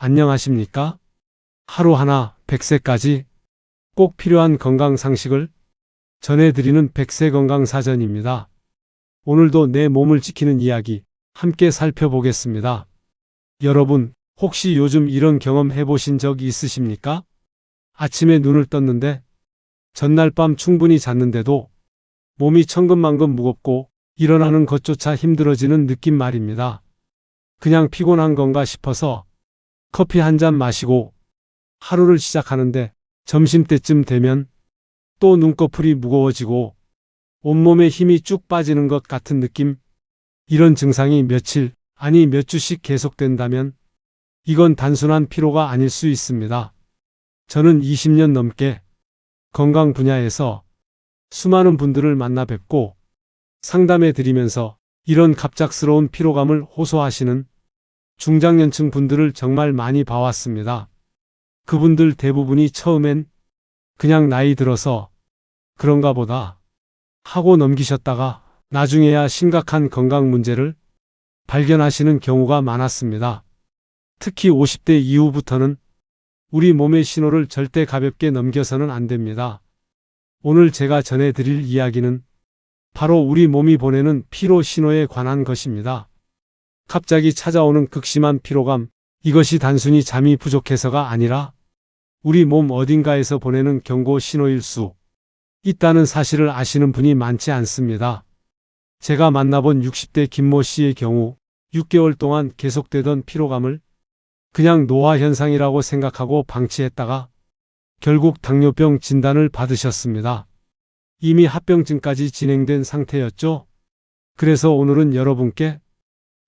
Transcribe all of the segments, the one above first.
안녕하십니까? 하루하나 100세까지 꼭 필요한 건강 상식을 전해드리는 100세 건강사전입니다. 오늘도 내 몸을 지키는 이야기 함께 살펴보겠습니다. 여러분, 혹시 요즘 이런 경험 해보신 적 있으십니까? 아침에 눈을 떴는데 전날 밤 충분히 잤는데도 몸이 천근만근 무겁고 일어나는 것조차 힘들어지는 느낌 말입니다. 그냥 피곤한 건가 싶어서 커피 한 잔 마시고 하루를 시작하는데 점심때쯤 되면 또 눈꺼풀이 무거워지고 온몸에 힘이 쭉 빠지는 것 같은 느낌. 이런 증상이 며칠, 아니 몇 주씩 계속된다면 이건 단순한 피로가 아닐 수 있습니다. 저는 20년 넘게 건강 분야에서 수많은 분들을 만나 뵙고 상담해 드리면서 이런 갑작스러운 피로감을 호소하시는 중장년층 분들을 정말 많이 봐왔습니다. 그분들 대부분이 처음엔 그냥 나이 들어서 그런가 보다 하고 넘기셨다가 나중에야 심각한 건강 문제를 발견하시는 경우가 많았습니다. 특히 50대 이후부터는 우리 몸의 신호를 절대 가볍게 넘겨서는 안 됩니다. 오늘 제가 전해드릴 이야기는 바로 우리 몸이 보내는 피로 신호에 관한 것입니다. 갑자기 찾아오는 극심한 피로감, 이것이 단순히 잠이 부족해서가 아니라 우리 몸 어딘가에서 보내는 경고 신호일 수 있다는 사실을 아시는 분이 많지 않습니다. 제가 만나본 60대 김모 씨의 경우 6개월 동안 계속되던 피로감을 그냥 노화 현상이라고 생각하고 방치했다가 결국 당뇨병 진단을 받으셨습니다. 이미 합병증까지 진행된 상태였죠. 그래서 오늘은 여러분께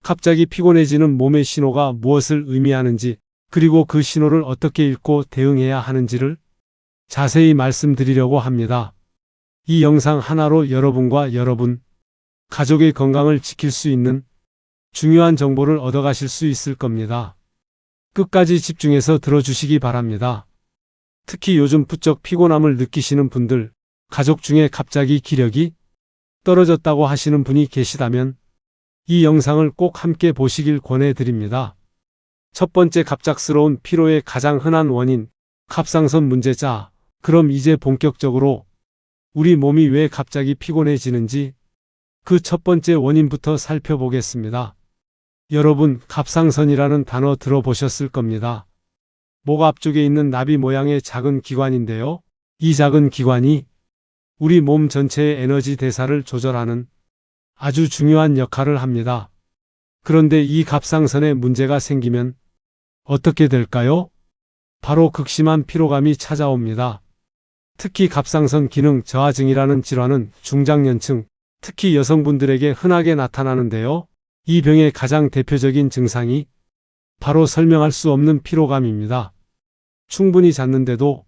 갑자기 피곤해지는 몸의 신호가 무엇을 의미하는지, 그리고 그 신호를 어떻게 읽고 대응해야 하는지를 자세히 말씀드리려고 합니다. 이 영상 하나로 여러분과 여러분, 가족의 건강을 지킬 수 있는 중요한 정보를 얻어가실 수 있을 겁니다. 끝까지 집중해서 들어주시기 바랍니다. 특히 요즘 부쩍 피곤함을 느끼시는 분들, 가족 중에 갑자기 기력이 떨어졌다고 하시는 분이 계시다면 이 영상을 꼭 함께 보시길 권해드립니다. 첫 번째, 갑작스러운 피로의 가장 흔한 원인, 갑상선 문제자. 그럼 이제 본격적으로 우리 몸이 왜 갑자기 피곤해지는지 그 첫 번째 원인부터 살펴보겠습니다. 여러분, 갑상선이라는 단어 들어보셨을 겁니다. 목 앞쪽에 있는 나비 모양의 작은 기관인데요. 이 작은 기관이 우리 몸 전체의 에너지 대사를 조절하는 아주 중요한 역할을 합니다. 그런데 이 갑상선에 문제가 생기면 어떻게 될까요? 바로 극심한 피로감이 찾아옵니다. 특히 갑상선 기능 저하증이라는 질환은 중장년층, 특히 여성분들에게 흔하게 나타나는데요. 이 병의 가장 대표적인 증상이 바로 설명할 수 없는 피로감입니다. 충분히 잤는데도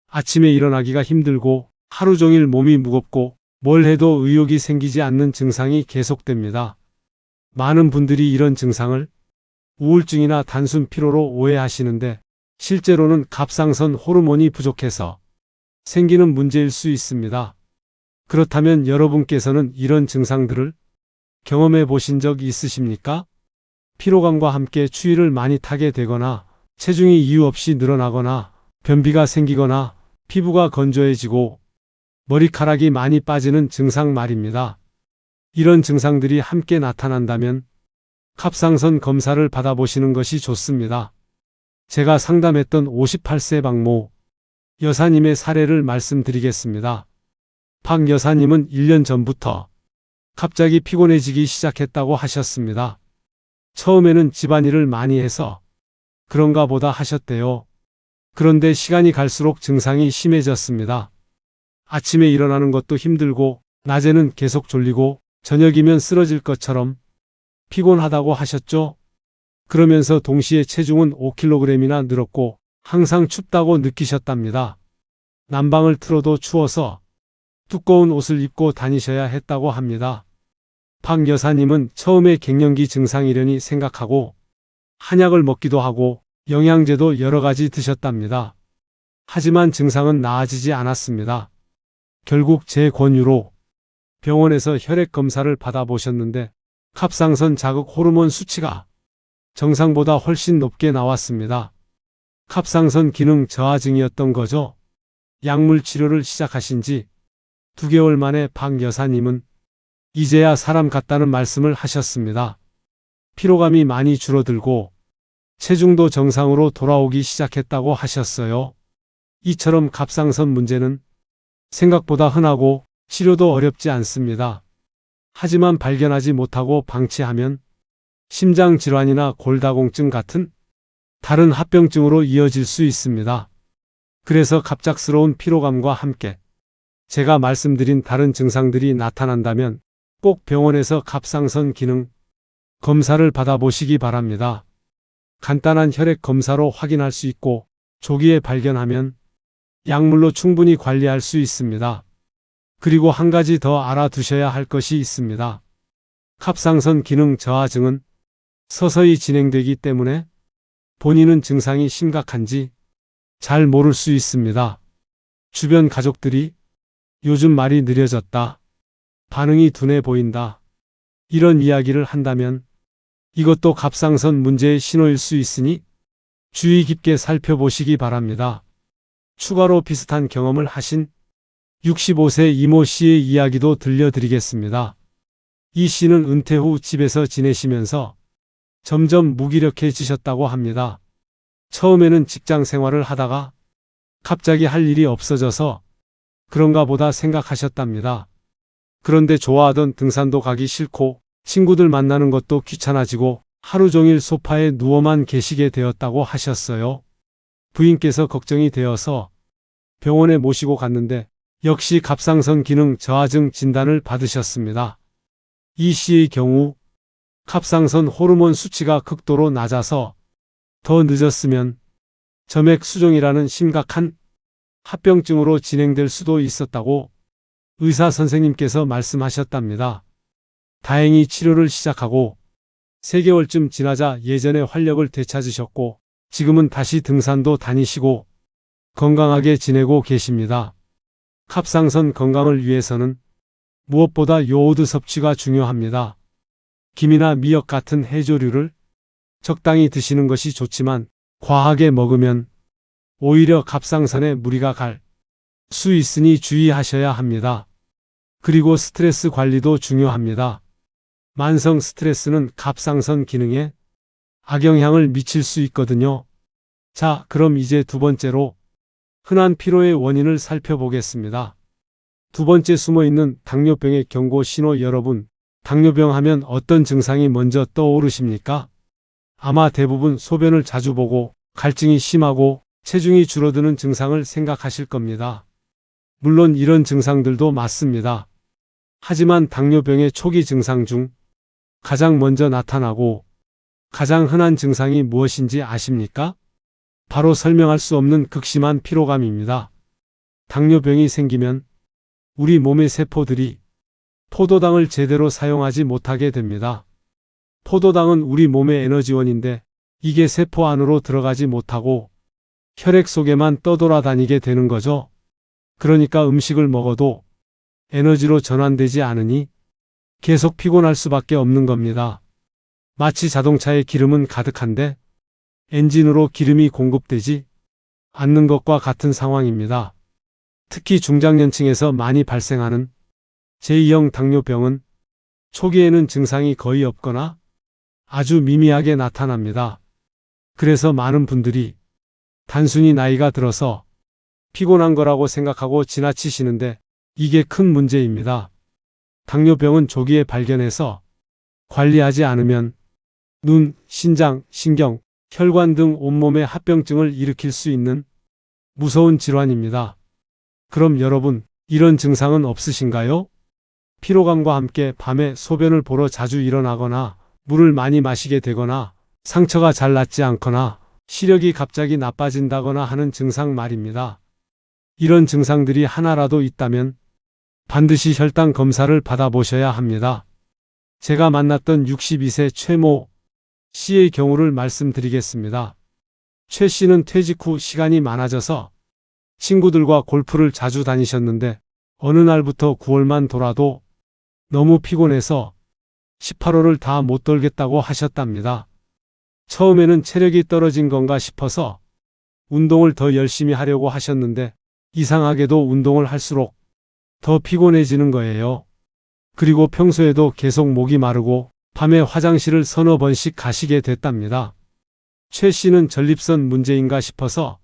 아침에 일어나기가 힘들고 하루 종일 몸이 무겁고 뭘 해도 의욕이 생기지 않는 증상이 계속됩니다. 많은 분들이 이런 증상을 우울증이나 단순 피로로 오해하시는데 실제로는 갑상선 호르몬이 부족해서 생기는 문제일 수 있습니다. 그렇다면 여러분께서는 이런 증상들을 경험해 보신 적 있으십니까? 피로감과 함께 추위를 많이 타게 되거나 체중이 이유 없이 늘어나거나 변비가 생기거나 피부가 건조해지고 머리카락이 많이 빠지는 증상 말입니다. 이런 증상들이 함께 나타난다면 갑상선 검사를 받아보시는 것이 좋습니다. 제가 상담했던 58세 박모 여사님의 사례를 말씀드리겠습니다. 박 여사님은 1년 전부터 갑자기 피곤해지기 시작했다고 하셨습니다. 처음에는 집안일을 많이 해서 그런가 보다 하셨대요. 그런데 시간이 갈수록 증상이 심해졌습니다. 아침에 일어나는 것도 힘들고 낮에는 계속 졸리고 저녁이면 쓰러질 것처럼 피곤하다고 하셨죠. 그러면서 동시에 체중은 5kg이나 늘었고 항상 춥다고 느끼셨답니다. 난방을 틀어도 추워서 두꺼운 옷을 입고 다니셔야 했다고 합니다. 박 여사님은 처음에 갱년기 증상이려니 생각하고 한약을 먹기도 하고 영양제도 여러 가지 드셨답니다. 하지만 증상은 나아지지 않았습니다. 결국 제 권유로 병원에서 혈액 검사를 받아보셨는데 갑상선 자극 호르몬 수치가 정상보다 훨씬 높게 나왔습니다. 갑상선 기능 저하증이었던 거죠. 약물 치료를 시작하신 지 2개월 만에 박 여사님은 이제야 사람 같다는 말씀을 하셨습니다. 피로감이 많이 줄어들고 체중도 정상으로 돌아오기 시작했다고 하셨어요. 이처럼 갑상선 문제는 생각보다 흔하고 치료도 어렵지 않습니다. 하지만 발견하지 못하고 방치하면 심장질환이나 골다공증 같은 다른 합병증으로 이어질 수 있습니다. 그래서 갑작스러운 피로감과 함께 제가 말씀드린 다른 증상들이 나타난다면 꼭 병원에서 갑상선 기능 검사를 받아보시기 바랍니다. 간단한 혈액 검사로 확인할 수 있고 조기에 발견하면 약물로 충분히 관리할 수 있습니다. 그리고 한 가지 더 알아두셔야 할 것이 있습니다. 갑상선 기능 저하증은 서서히 진행되기 때문에 본인은 증상이 심각한지 잘 모를 수 있습니다. 주변 가족들이 요즘 말이 느려졌다, 반응이 둔해 보인다, 이런 이야기를 한다면 이것도 갑상선 문제의 신호일 수 있으니 주의 깊게 살펴보시기 바랍니다. 추가로 비슷한 경험을 하신 65세 이모 씨의 이야기도 들려드리겠습니다. 이 씨는 은퇴 후 집에서 지내시면서 점점 무기력해지셨다고 합니다. 처음에는 직장 생활을 하다가 갑자기 할 일이 없어져서 그런가 보다 생각하셨답니다. 그런데 좋아하던 등산도 가기 싫고 친구들 만나는 것도 귀찮아지고 하루 종일 소파에 누워만 계시게 되었다고 하셨어요. 부인께서 걱정이 되어서 병원에 모시고 갔는데 역시 갑상선 기능 저하증 진단을 받으셨습니다. 이 씨의 경우 갑상선 호르몬 수치가 극도로 낮아서 더 늦었으면 점액 수종이라는 심각한 합병증으로 진행될 수도 있었다고 의사 선생님께서 말씀하셨답니다. 다행히 치료를 시작하고 3개월쯤 지나자 예전의 활력을 되찾으셨고 지금은 다시 등산도 다니시고 건강하게 지내고 계십니다. 갑상선 건강을 위해서는 무엇보다 요오드 섭취가 중요합니다. 김이나 미역 같은 해조류를 적당히 드시는 것이 좋지만 과하게 먹으면 오히려 갑상선에 무리가 갈 수 있으니 주의하셔야 합니다. 그리고 스트레스 관리도 중요합니다. 만성 스트레스는 갑상선 기능에 악영향을 미칠 수 있거든요. 자, 그럼 이제 두 번째로 흔한 피로의 원인을 살펴보겠습니다. 두 번째 숨어있는 당뇨병의 경고 신호. 여러분, 당뇨병 하면 어떤 증상이 먼저 떠오르십니까? 아마 대부분 소변을 자주 보고 갈증이 심하고 체중이 줄어드는 증상을 생각하실 겁니다. 물론 이런 증상들도 맞습니다. 하지만 당뇨병의 초기 증상 중 가장 먼저 나타나고 가장 흔한 증상이 무엇인지 아십니까? 바로 설명할 수 없는 극심한 피로감입니다. 당뇨병이 생기면 우리 몸의 세포들이 포도당을 제대로 사용하지 못하게 됩니다. 포도당은 우리 몸의 에너지원인데 이게 세포 안으로 들어가지 못하고 혈액 속에만 떠돌아다니게 되는 거죠. 그러니까 음식을 먹어도 에너지로 전환되지 않으니 계속 피곤할 수밖에 없는 겁니다. 마치 자동차에 기름은 가득한데 엔진으로 기름이 공급되지 않는 것과 같은 상황입니다. 특히 중장년층에서 많이 발생하는 제2형 당뇨병은 초기에는 증상이 거의 없거나 아주 미미하게 나타납니다. 그래서 많은 분들이 단순히 나이가 들어서 피곤한 거라고 생각하고 지나치시는데 이게 큰 문제입니다. 당뇨병은 조기에 발견해서 관리하지 않으면 눈, 신장, 신경, 혈관 등 온몸의 합병증을 일으킬 수 있는 무서운 질환입니다. 그럼 여러분, 이런 증상은 없으신가요? 피로감과 함께 밤에 소변을 보러 자주 일어나거나 물을 많이 마시게 되거나 상처가 잘 낫지 않거나 시력이 갑자기 나빠진다거나 하는 증상 말입니다. 이런 증상들이 하나라도 있다면 반드시 혈당 검사를 받아보셔야 합니다. 제가 만났던 62세 최모 씨의 경우를 말씀드리겠습니다. 최 씨는 퇴직 후 시간이 많아져서 친구들과 골프를 자주 다니셨는데 어느 날부터 9월만 돌아도 너무 피곤해서 18홀을 다 못 돌겠다고 하셨답니다. 처음에는 체력이 떨어진 건가 싶어서 운동을 더 열심히 하려고 하셨는데 이상하게도 운동을 할수록 더 피곤해지는 거예요. 그리고 평소에도 계속 목이 마르고 밤에 화장실을 서너 번씩 가시게 됐답니다. 최 씨는 전립선 문제인가 싶어서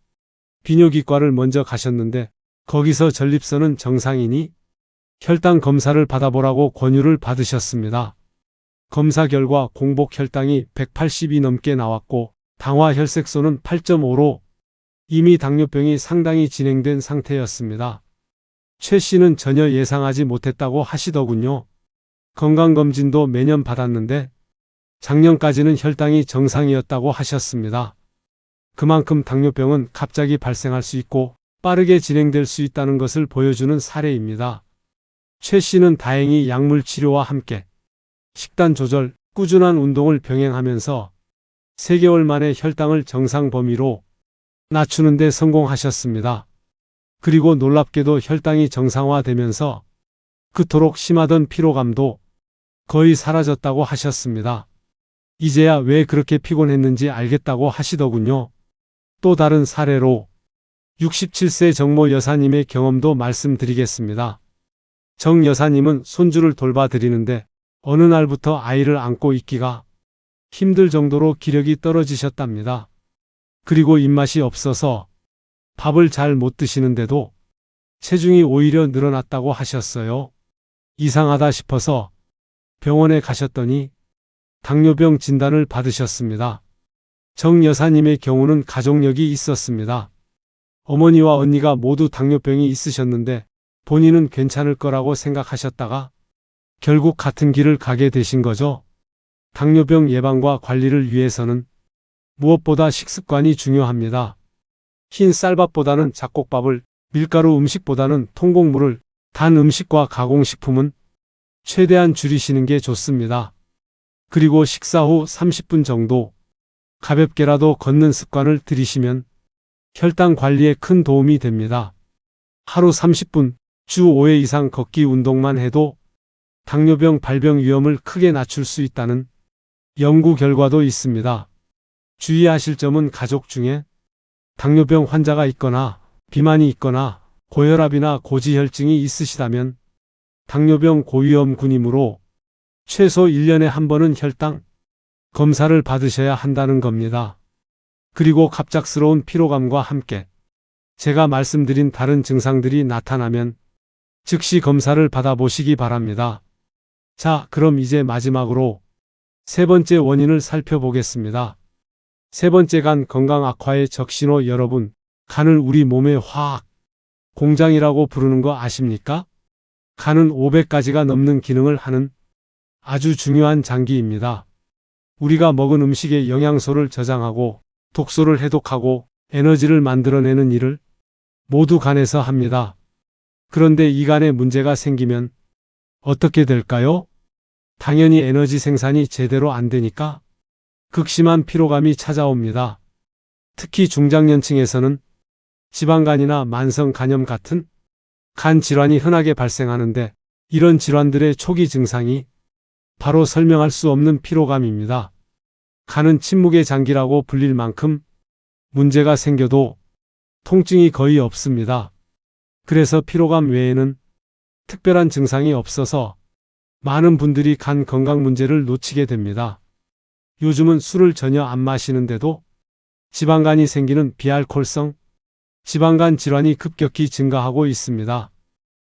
비뇨기과를 먼저 가셨는데 거기서 전립선은 정상이니 혈당 검사를 받아보라고 권유를 받으셨습니다. 검사 결과 공복 혈당이 180이 넘게 나왔고 당화 혈색소는 8.5로 이미 당뇨병이 상당히 진행된 상태였습니다. 최 씨는 전혀 예상하지 못했다고 하시더군요. 건강검진도 매년 받았는데 작년까지는 혈당이 정상이었다고 하셨습니다. 그만큼 당뇨병은 갑자기 발생할 수 있고 빠르게 진행될 수 있다는 것을 보여주는 사례입니다. 최 씨는 다행히 약물 치료와 함께 식단 조절, 꾸준한 운동을 병행하면서 3개월 만에 혈당을 정상 범위로 낮추는 데 성공하셨습니다. 그리고 놀랍게도 혈당이 정상화되면서 그토록 심하던 피로감도 거의 사라졌다고 하셨습니다. 이제야 왜 그렇게 피곤했는지 알겠다고 하시더군요. 또 다른 사례로 67세 정모 여사님의 경험도 말씀드리겠습니다. 정 여사님은 손주를 돌봐드리는데 어느 날부터 아이를 안고 있기가 힘들 정도로 기력이 떨어지셨답니다. 그리고 입맛이 없어서 밥을 잘 못 드시는데도 체중이 오히려 늘어났다고 하셨어요. 이상하다 싶어서 병원에 가셨더니 당뇨병 진단을 받으셨습니다. 정 여사님의 경우는 가족력이 있었습니다. 어머니와 언니가 모두 당뇨병이 있으셨는데 본인은 괜찮을 거라고 생각하셨다가 결국 같은 길을 가게 되신 거죠. 당뇨병 예방과 관리를 위해서는 무엇보다 식습관이 중요합니다. 흰 쌀밥보다는 잡곡밥을, 밀가루 음식보다는 통곡물을, 단 음식과 가공식품은 최대한 줄이시는 게 좋습니다. 그리고 식사 후 30분 정도 가볍게라도 걷는 습관을 들이시면 혈당 관리에 큰 도움이 됩니다. 하루 30분, 주 5회 이상 걷기 운동만 해도 당뇨병 발병 위험을 크게 낮출 수 있다는 연구 결과도 있습니다. 주의하실 점은 가족 중에 당뇨병 환자가 있거나 비만이 있거나 고혈압이나 고지혈증이 있으시다면 당뇨병 고위험군이므로 최소 1년에 한 번은 혈당 검사를 받으셔야 한다는 겁니다. 그리고 갑작스러운 피로감과 함께 제가 말씀드린 다른 증상들이 나타나면 즉시 검사를 받아보시기 바랍니다. 자, 그럼 이제 마지막으로 세 번째 원인을 살펴보겠습니다. 세 번째, 간 건강 악화의 적신호. 여러분, 간을 우리 몸의 화학 공장이라고 부르는 거 아십니까? 간은 500가지가 넘는 기능을 하는 아주 중요한 장기입니다. 우리가 먹은 음식의 영양소를 저장하고 독소를 해독하고 에너지를 만들어내는 일을 모두 간에서 합니다. 그런데 이 간에 문제가 생기면 어떻게 될까요? 당연히 에너지 생산이 제대로 안 되니까 극심한 피로감이 찾아옵니다. 특히 중장년층에서는 지방간이나 만성간염 같은 간 질환이 흔하게 발생하는데 이런 질환들의 초기 증상이 바로 설명할 수 없는 피로감입니다. 간은 침묵의 장기라고 불릴 만큼 문제가 생겨도 통증이 거의 없습니다. 그래서 피로감 외에는 특별한 증상이 없어서 많은 분들이 간 건강 문제를 놓치게 됩니다. 요즘은 술을 전혀 안 마시는데도 지방간이 생기는 비알코올성 지방간 질환이 급격히 증가하고 있습니다.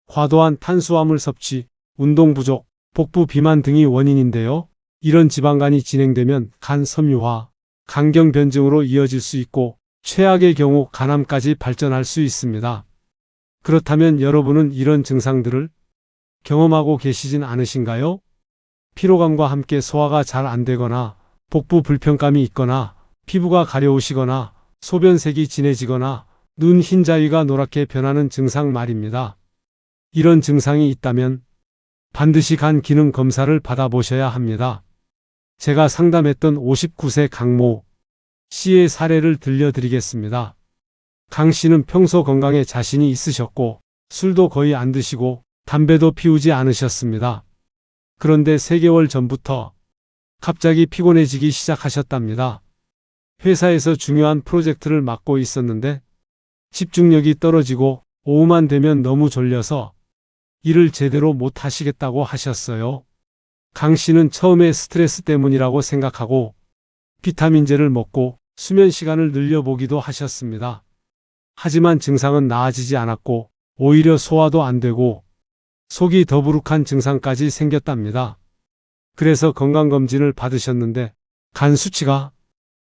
과도한 탄수화물 섭취, 운동 부족, 복부 비만 등이 원인인데요. 이런 지방간이 진행되면 간 섬유화, 간경 변증으로 이어질 수 있고 최악의 경우 간암까지 발전할 수 있습니다. 그렇다면 여러분은 이런 증상들을 경험하고 계시진 않으신가요? 피로감과 함께 소화가 잘 안 되거나 복부 불편감이 있거나 피부가 가려우시거나 소변색이 진해지거나 눈 흰자위가 노랗게 변하는 증상 말입니다. 이런 증상이 있다면 반드시 간 기능 검사를 받아보셔야 합니다. 제가 상담했던 59세 강모 씨의 사례를 들려드리겠습니다. 강 씨는 평소 건강에 자신이 있으셨고 술도 거의 안 드시고 담배도 피우지 않으셨습니다. 그런데 3개월 전부터 갑자기 피곤해지기 시작하셨답니다. 회사에서 중요한 프로젝트를 맡고 있었는데 집중력이 떨어지고 오후만 되면 너무 졸려서 일을 제대로 못 하시겠다고 하셨어요. 강 씨는 처음에 스트레스 때문이라고 생각하고 비타민제를 먹고 수면 시간을 늘려보기도 하셨습니다. 하지만 증상은 나아지지 않았고 오히려 소화도 안 되고 속이 더부룩한 증상까지 생겼답니다. 그래서 건강검진을 받으셨는데 간 수치가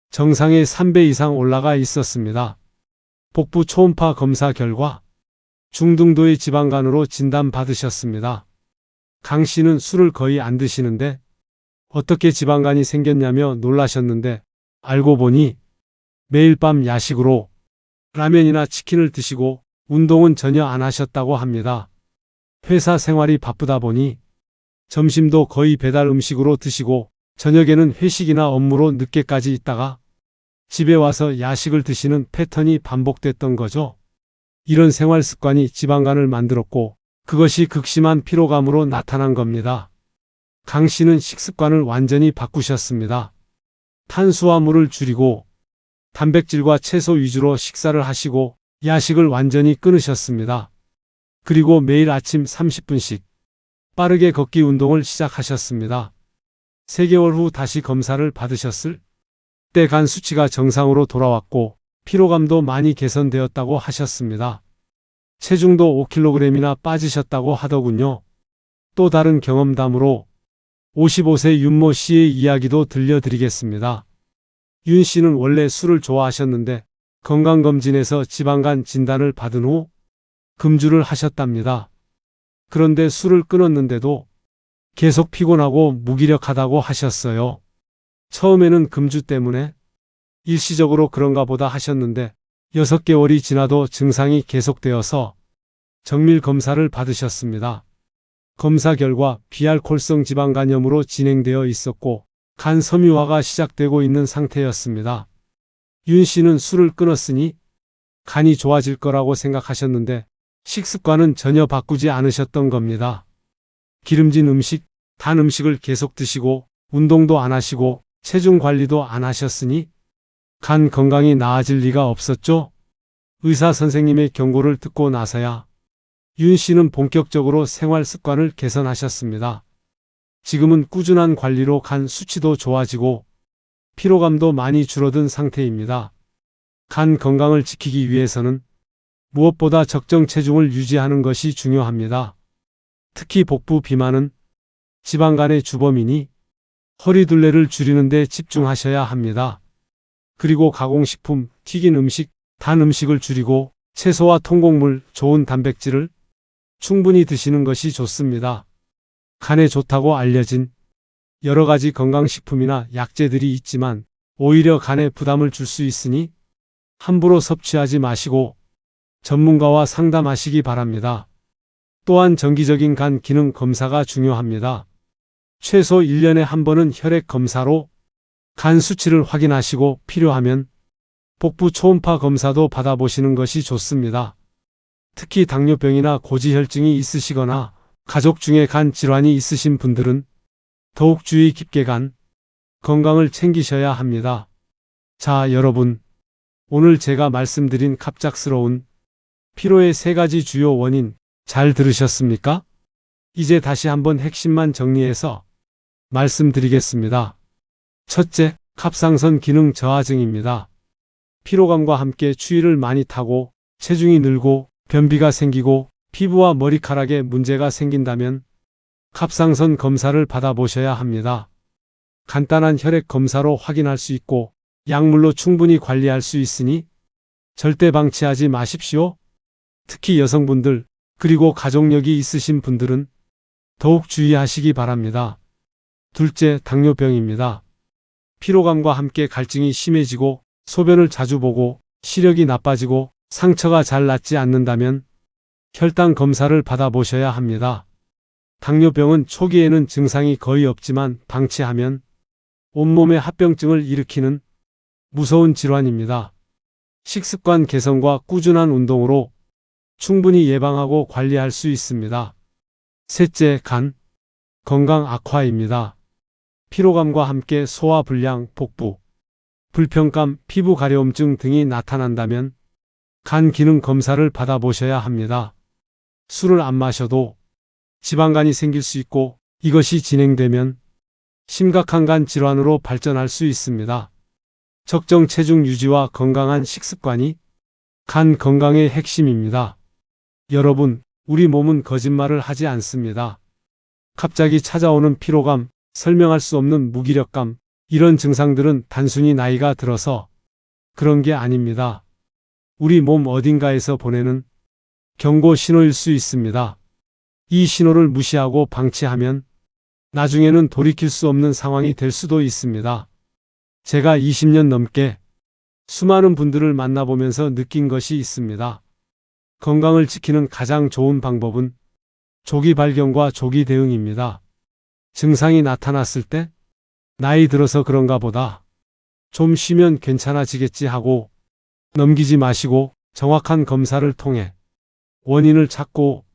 정상의 3배 이상 올라가 있었습니다. 복부 초음파 검사 결과 중등도의 지방간으로 진단받으셨습니다. 강 씨는 술을 거의 안 드시는데 어떻게 지방간이 생겼냐며 놀라셨는데 알고 보니 매일 밤 야식으로 라면이나 치킨을 드시고 운동은 전혀 안 하셨다고 합니다. 회사 생활이 바쁘다 보니 점심도 거의 배달 음식으로 드시고 저녁에는 회식이나 업무로 늦게까지 있다가 집에 와서 야식을 드시는 패턴이 반복됐던 거죠. 이런 생활 습관이 지방간을 만들었고 그것이 극심한 피로감으로 나타난 겁니다. 강 씨는 식습관을 완전히 바꾸셨습니다. 탄수화물을 줄이고 단백질과 채소 위주로 식사를 하시고 야식을 완전히 끊으셨습니다. 그리고 매일 아침 30분씩 빠르게 걷기 운동을 시작하셨습니다. 3개월 후 다시 검사를 받으셨을 때 간 수치가 정상으로 돌아왔고 피로감도 많이 개선되었다고 하셨습니다. 체중도 5kg이나 빠지셨다고 하더군요. 또 다른 경험담으로 55세 윤모 씨의 이야기도 들려드리겠습니다. 윤 씨는 원래 술을 좋아하셨는데 건강검진에서 지방간 진단을 받은 후 금주를 하셨답니다. 그런데 술을 끊었는데도 계속 피곤하고 무기력하다고 하셨어요. 처음에는 금주 때문에 일시적으로 그런가 보다 하셨는데 6개월이 지나도 증상이 계속되어서 정밀 검사를 받으셨습니다. 검사 결과 비알코올성 지방간염으로 진행되어 있었고 간 섬유화가 시작되고 있는 상태였습니다. 윤 씨는 술을 끊었으니 간이 좋아질 거라고 생각하셨는데 식습관은 전혀 바꾸지 않으셨던 겁니다. 기름진 음식, 단 음식을 계속 드시고 운동도 안 하시고 체중 관리도 안 하셨으니 간 건강이 나아질 리가 없었죠. 의사 선생님의 경고를 듣고 나서야 윤 씨는 본격적으로 생활 습관을 개선하셨습니다. 지금은 꾸준한 관리로 간 수치도 좋아지고 피로감도 많이 줄어든 상태입니다. 간 건강을 지키기 위해서는 무엇보다 적정 체중을 유지하는 것이 중요합니다. 특히 복부 비만은 지방간의 주범이니 허리둘레를 줄이는 데 집중하셔야 합니다. 그리고 가공식품, 튀긴 음식, 단 음식을 줄이고 채소와 통곡물, 좋은 단백질을 충분히 드시는 것이 좋습니다. 간에 좋다고 알려진 여러 가지 건강식품이나 약재들이 있지만 오히려 간에 부담을 줄 수 있으니 함부로 섭취하지 마시고 전문가와 상담하시기 바랍니다. 또한 정기적인 간 기능 검사가 중요합니다. 최소 1년에 한 번은 혈액 검사로 간 수치를 확인하시고 필요하면 복부 초음파 검사도 받아보시는 것이 좋습니다. 특히 당뇨병이나 고지혈증이 있으시거나 가족 중에 간 질환이 있으신 분들은 더욱 주의 깊게 간 건강을 챙기셔야 합니다. 자, 여러분, 오늘 제가 말씀드린 갑작스러운 피로의 3가지 주요 원인 잘 들으셨습니까? 이제 다시 한번 핵심만 정리해서 말씀드리겠습니다. 첫째, 갑상선 기능 저하증입니다. 피로감과 함께 추위를 많이 타고 체중이 늘고 변비가 생기고 피부와 머리카락에 문제가 생긴다면 갑상선 검사를 받아보셔야 합니다. 간단한 혈액 검사로 확인할 수 있고 약물로 충분히 관리할 수 있으니 절대 방치하지 마십시오. 특히 여성분들 그리고 가족력이 있으신 분들은 더욱 주의하시기 바랍니다. 둘째, 당뇨병입니다. 피로감과 함께 갈증이 심해지고 소변을 자주 보고 시력이 나빠지고 상처가 잘 낫지 않는다면 혈당 검사를 받아보셔야 합니다. 당뇨병은 초기에는 증상이 거의 없지만 방치하면 온몸에 합병증을 일으키는 무서운 질환입니다. 식습관 개선과 꾸준한 운동으로 충분히 예방하고 관리할 수 있습니다. 셋째, 간 건강 악화입니다. 피로감과 함께 소화불량, 복부, 불편감, 피부 가려움증 등이 나타난다면 간 기능 검사를 받아보셔야 합니다. 술을 안 마셔도 지방간이 생길 수 있고 이것이 진행되면 심각한 간 질환으로 발전할 수 있습니다. 적정 체중 유지와 건강한 식습관이 간 건강의 핵심입니다. 여러분, 우리 몸은 거짓말을 하지 않습니다. 갑자기 찾아오는 피로감, 설명할 수 없는 무기력감, 이런 증상들은 단순히 나이가 들어서 그런 게 아닙니다. 우리 몸 어딘가에서 보내는 경고 신호일 수 있습니다. 이 신호를 무시하고 방치하면 나중에는 돌이킬 수 없는 상황이 될 수도 있습니다. 제가 20년 넘게 수많은 분들을 만나보면서 느낀 것이 있습니다. 건강을 지키는 가장 좋은 방법은 조기 발견과 조기 대응입니다. 증상이 나타났을 때 나이 들어서 그런가 보다, 좀 쉬면 괜찮아지겠지 하고 넘기지 마시고 정확한 검사를 통해 원인을 찾고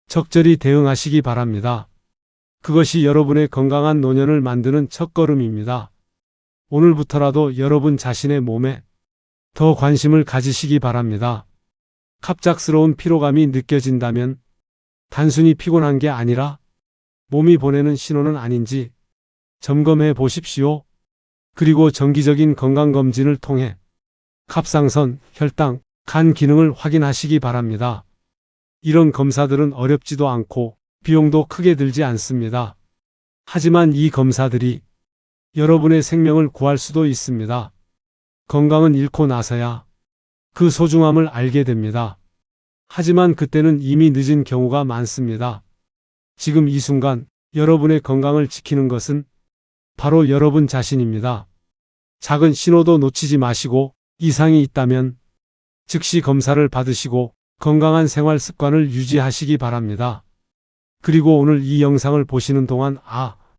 적절히 대응하시기 바랍니다. 그것이 여러분의 건강한 노년을 만드는 첫걸음입니다. 오늘부터라도 여러분 자신의 몸에 더 관심을 가지시기 바랍니다. 갑작스러운 피로감이 느껴진다면 단순히 피곤한 게 아니라 몸이 보내는 신호는 아닌지 점검해 보십시오. 그리고 정기적인 건강검진을 통해 갑상선, 혈당, 간 기능을 확인하시기 바랍니다. 이런 검사들은 어렵지도 않고 비용도 크게 들지 않습니다. 하지만 이 검사들이 여러분의 생명을 구할 수도 있습니다. 건강은 잃고 나서야 그 소중함을 알게 됩니다. 하지만 그때는 이미 늦은 경우가 많습니다. 지금 이 순간 여러분의 건강을 지키는 것은 바로 여러분 자신입니다. 작은 신호도 놓치지 마시고 이상이 있다면 즉시 검사를 받으시고 건강한 생활 습관을 유지하시기 바랍니다. 그리고 오늘 이 영상을 보시는 동안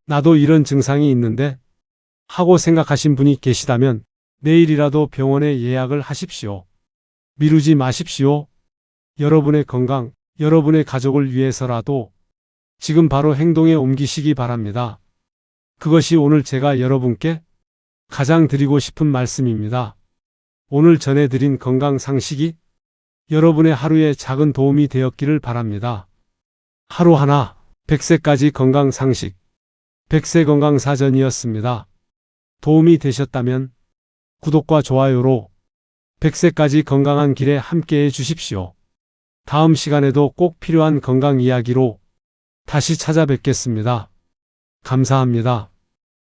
나도 이런 증상이 있는데 하고 생각하신 분이 계시다면 내일이라도 병원에 예약을 하십시오. 미루지 마십시오. 여러분의 건강, 여러분의 가족을 위해서라도 지금 바로 행동에 옮기시기 바랍니다. 그것이 오늘 제가 여러분께 가장 드리고 싶은 말씀입니다. 오늘 전해드린 건강 상식이 여러분의 하루에 작은 도움이 되었기를 바랍니다. 하루하나 100세까지 건강 상식 100세 건강 사전이었습니다. 도움이 되셨다면 구독과 좋아요로 100세까지 건강한 길에 함께해 주십시오. 다음 시간에도 꼭 필요한 건강 이야기로 다시 찾아뵙겠습니다. 감사합니다.